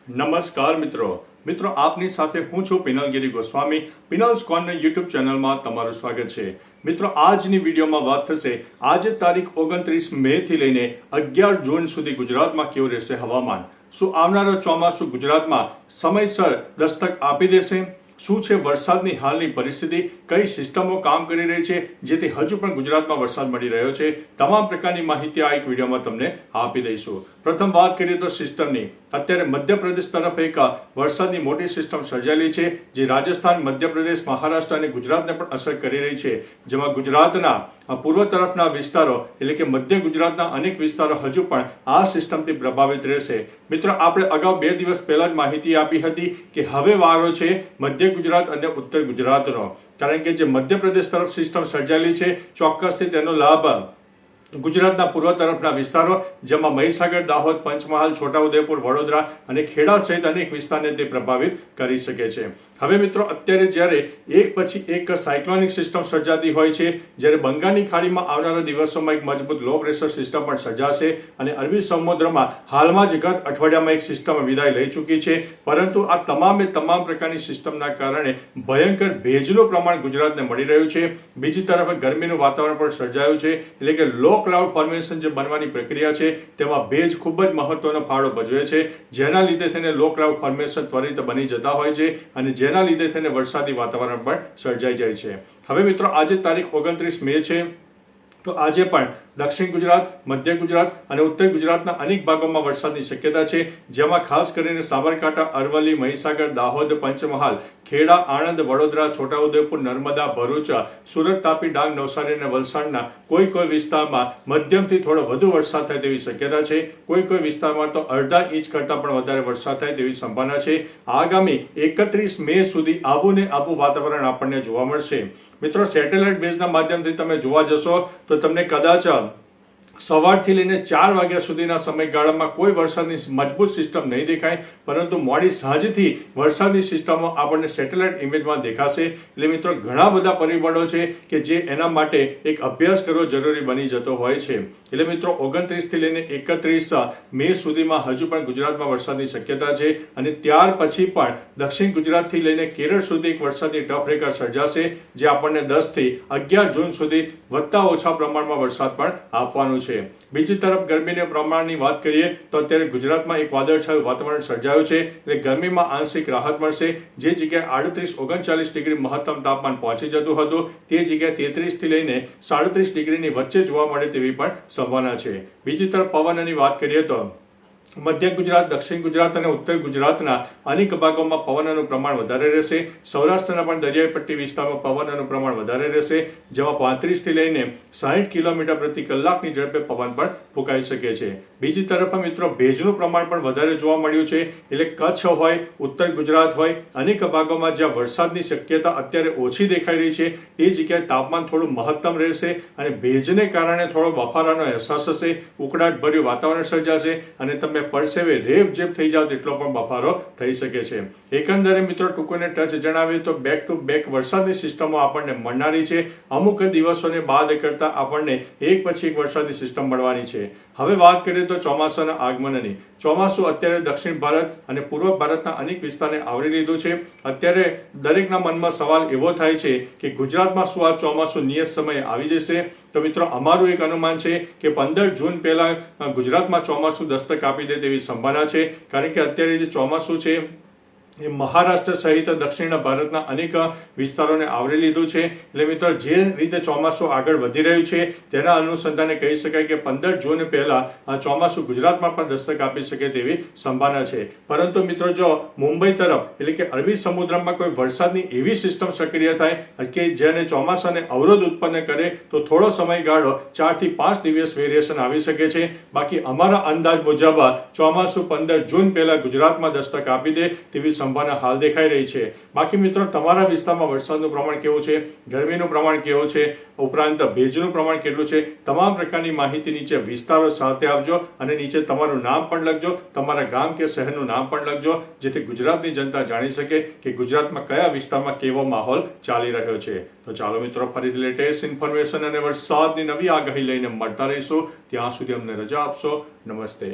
નમસ્કાર મિત્રો આપની સાથે હું છું પિનલગીરી ગોસ્વામી. પિનલ્સ કોર્નર યુટ્યુબ ચેનલમાં તમારું સ્વાગત છે. મિત્રો આજની વિડીયોમાં વાત થશે આજે તારીખ 29 મે થી લઈને 11 જૂન સુધી ગુજરાતમાં કેવું રહેશે હવામાન. શું આવનારો ચોમાસું ગુજરાતમાં સમયસર દસ્તક આપી દેશે? શું છે વરસાદની હાલની પરિસ્થિતિ? કઈ સિસ્ટમો કામ કરી રહી છે જેથી હજુ પણ ગુજરાતમાં વરસાદ મળી રહ્યો છે? તમામ પ્રકારની માહિતી આ એક વિડીયોમાં તમને આપી દઈશું. પ્રથમ વાત કરીએ તો સિસ્ટમની. અત્યારે મધ્યપ્રદેશ તરફ એક વરસાદની મોટી સિસ્ટમ સર્જાયેલી છે જે રાજસ્થાન, મધ્યપ્રદેશ, મહારાષ્ટ્ર અને ગુજરાતને પણ અસર કરી રહી છે. જેમાં ગુજરાતના પૂર્વ તરફના વિસ્તારો એટલે કે મધ્ય ગુજરાતના અનેક વિસ્તારો હજુ પણ આ સિસ્ટમથી પ્રભાવિત રહેશે. મિત્રો આપણે અગાઉ 2 દિવસ પહેલા જ માહિતી આપી હતી કે હવે વારો છે મધ્ય ગુજરાત અને ઉત્તર ગુજરાતનો, કારણ કે જે મધ્યપ્રદેશ તરફ સિસ્ટમ સર્જાયેલી છે ચોક્કસથી તેનો લાભ ગુજરાતના પૂર્વ તરફના વિસ્તારો જેમાં મહીસાગર, દાહોદ, પંચમહાલ, છોટાઉદેપુર, વડોદરા અને ખેડા સહિત અનેક વિસ્તારને તે પ્રભાવિત કરી શકે છે. હવે મિત્રો અત્યારે જ્યારે એક પછી એક સાયક્લોનિક સિસ્ટમ સર્જાતી હોય છે, જ્યારે બંગાળની ખાડીમાં આવનારા દિવસોમાં એક મજબૂત લો પ્રેશર સિસ્ટમ પણ સર્જાશે અને અરબી સમુદ્રમાં હાલમાં જ ગત અઠવાડિયામાં એક સિસ્ટમ વિદાય લઈ ચૂકી છે. પરંતુ આ તમામ પ્રકારની સિસ્ટમના કારણે ભયંકર ભેજનું પ્રમાણ ગુજરાતને મળી રહ્યું છે. બીજી તરફ ગરમીનું વાતાવરણ પણ સર્જાયું છે, એટલે કે લો ક્લાઉડ ફોર્મેશન જે બનવાની પ્રક્રિયા છે તેમાં ભેજ ખૂબ જ મહત્વનો ફાળો ભજવે છે, જેના લીધે તેને લો ક્લાઉડ ફોર્મેશન ત્વરિત બની જતા હોય છે અને જેના લીધે તેને વરસાદી વાતાવરણ પણ સર્જાઈ જાય છે. હવે મિત્રો આજે તારીખ 29 મે છે, તો આજે પણ દક્ષિણ ગુજરાત, મધ્ય ગુજરાત અને ઉત્તર ગુજરાતના અનેક ભાગોમાં વરસાદની શક્યતા છે, જેમાં ખાસ કરીને સાબરકાંઠા, અરવલ્લી, મહીસાગર, દાહોદ, પંચમહાલ, ખેડા, આણંદ, વડોદરા, છોટાઉદેપુર, નર્મદા, ભરૂચ, સુરત, તાપી, ડાંગ, નવસારી અને વલસાડના કોઈ વિસ્તારમાં મધ્યમથી થોડો વધુ વરસાદ થાય તેવી શક્યતા છે. કોઈ વિસ્તારમાં તો અડધા ઇંચ કરતાં પણ વધારે વરસાદ થાય તેવી સંભાવના છે. આગામી 31 મે સુધી આવું ને આવું વાતાવરણ આપણને જોવા મળશે. મિત્રો સેટેલાઇટ બેઝના માધ્યમથી તમે જોવા જશો તો તમને કદાચ સવારથી લઈને 4 વાગ્યા સુધીના સમયગાળામાં કોઈ વરસાદની મજબૂત સિસ્ટમ નહીં દેખાય, પરંતુ મોડી સાંજથી વરસાદની સિસ્ટમો આપણને સેટેલાઇટ ઇમેજમાં દેખાશે. એટલે મિત્રો ઘણા બધા પરિબળો છે કે જે એના માટે એક અભ્યાસ કરવો જરૂરી બની જતો હોય છે. એટલે મિત્રો 29 થી લઈને 31 મે સુધીમાં હજુ પણ ગુજરાતમાં વરસાદની શક્યતા છે અને ત્યાર પછી પણ દક્ષિણ ગુજરાતથી લઈને કેરળ સુધી એક વરસાદની ટફ રેખા સર્જાશે, જે આપણને 10 થી 11 જૂન સુધી વધતા ઓછા પ્રમાણમાં વરસાદ પણ આપવાનું છે. બીજી તરફ ગરમીના પ્રમાણની વાત કરીએ તો અત્યારે ગુજરાતમાં એક વાદળછાયું વાતાવરણ સર્જાયું છે, એટલે ગરમીમાં આંશિક રાહત મળશે. જે જગ્યાએ 38-39 ડિગ્રી મહત્તમ તાપમાન પહોંચી જતું હતું તે જગ્યાએ 33 થી લઈને 37 ડિગ્રીની વચ્ચે જોવા મળે તેવી પણ સંભાવના છે. બીજી તરફ પવનની વાત કરીએ તો મધ્ય ગુજરાત, દક્ષિણ ગુજરાત અને ઉત્તર ગુજરાતના અનેક ભાગોમાં પવનનું પ્રમાણ વધારે રહેશે. સૌરાષ્ટ્રના પણ દરિયાઈ પટ્ટી વિસ્તારમાં પવનનું પ્રમાણ વધારે રહેશે, જેમાં 35 થી લઈને 60 કિલોમીટર પ્રતિ કલાકની ઝડપે પવન પણ ફૂંકાઈ શકે છે. બીજી તરફ મિત્રો ભેજનું પ્રમાણ પણ વધારે જોવા મળ્યું છે, એટલે કચ્છ હોય, ઉત્તર ગુજરાત હોય, અનેક ભાગોમાં જ્યાં વરસાદની શક્યતા અત્યારે ઓછી દેખાઈ રહી છે તે જગ્યાએ તાપમાન થોડું મહત્તમ રહેશે અને ભેજને કારણે થોડો બફારાનો અહેસાસ હશે, ઉકળાટ ભર્યું વાતાવરણ સર્જાશે અને તમે પરસેવે રેબઝેબ થઈ જાવ તેટલો પણ બફારો થઈ શકે છે. એકંદરે મિત્રો ટૂંકોને ટચ જણાવીએ તો બેક ટુ બેક વરસાદની સિસ્ટમો આપણને મળનારી છે. અમુક દિવસોને બાદ કરતા આપણને એક પછી એક વરસાદની સિસ્ટમ મળવાની છે. હવે વાત કરીએ તો ચોમાસાના આગમનની. ચોમાસું અત્યારે દક્ષિણ ભારત અને પૂર્વ ભારતના અનેક વિસ્તારને આવરી લીધું છે. અત્યારે દરેકના મનમાં સવાલ એવો થાય છે કે ગુજરાતમાં શું આ ચોમાસું નિયત સમયે આવી જશે? તો મિત્રો અમારું એક અનુમાન છે કે 15 જૂન પહેલા ગુજરાતમાં ચોમાસું દસ્તક આપી દે તેવી સંભાવના છે, કારણ કે અત્યારે જે ચોમાસું છે એ મહારાષ્ટ્ર સહિત દક્ષિણ ભારતના અનેક વિસ્તારોને આવરી લીધું છે. એટલે મિત્રો જે રીતે ચોમાસું આગળ વધી રહ્યું છે તેના અનુસંધાને કહી શકાય કે 15 જૂન પહેલા આ ચોમાસું ગુજરાતમાં પણ દસ્તક આપી શકે તેવી સંભાવના છે. પરંતુ મિત્રો જો મુંબઈ તરફ એટલે કે અરબી સમુદ્રમાં કોઈ વરસાદની એવી સિસ્ટમ સક્રિય થાય કે જેને ચોમાસાને અવરોધ ઉત્પન્ન કરે તો થોડો સમયગાળો 4 થી 5 દિવસ વેરિએશન આવી શકે છે. બાકી અમારા અંદાજ મુજબ ચોમાસું 15 જૂન પહેલા ગુજરાતમાં દસ્તક આપી દે તેવી સંભાવના હાલ દેખાઈ રહી છે. બાકી મિત્રો તમારા વિસ્તારમાં વરસાદનું પ્રમાણ કેવું છે, ગરમીનું પ્રમાણ કેવું છે, ઉપરાંત ભેજનું પ્રમાણ કેટલું છે, તમામ પ્રકારની માહિતી નીચે વિસ્તારો સાથે આપજો અને નીચે તમારું નામ પણ લખજો, તમારા ગામ કે શહેરનું નામ પણ લખજો, જેથી ગુજરાતની જનતા જાણી શકે કે ગુજરાતમાં કયા વિસ્તારમાં કેવો માહોલ ચાલી રહ્યો છે. તો ચાલો મિત્રો ફરીથી લેટેસ્ટ ઇન્ફોર્મેશન અને વરસાદની નવી આગાહી લઈને મળતા રહીશું. ત્યાં સુધી અમને રજા આપશો. નમસ્તે.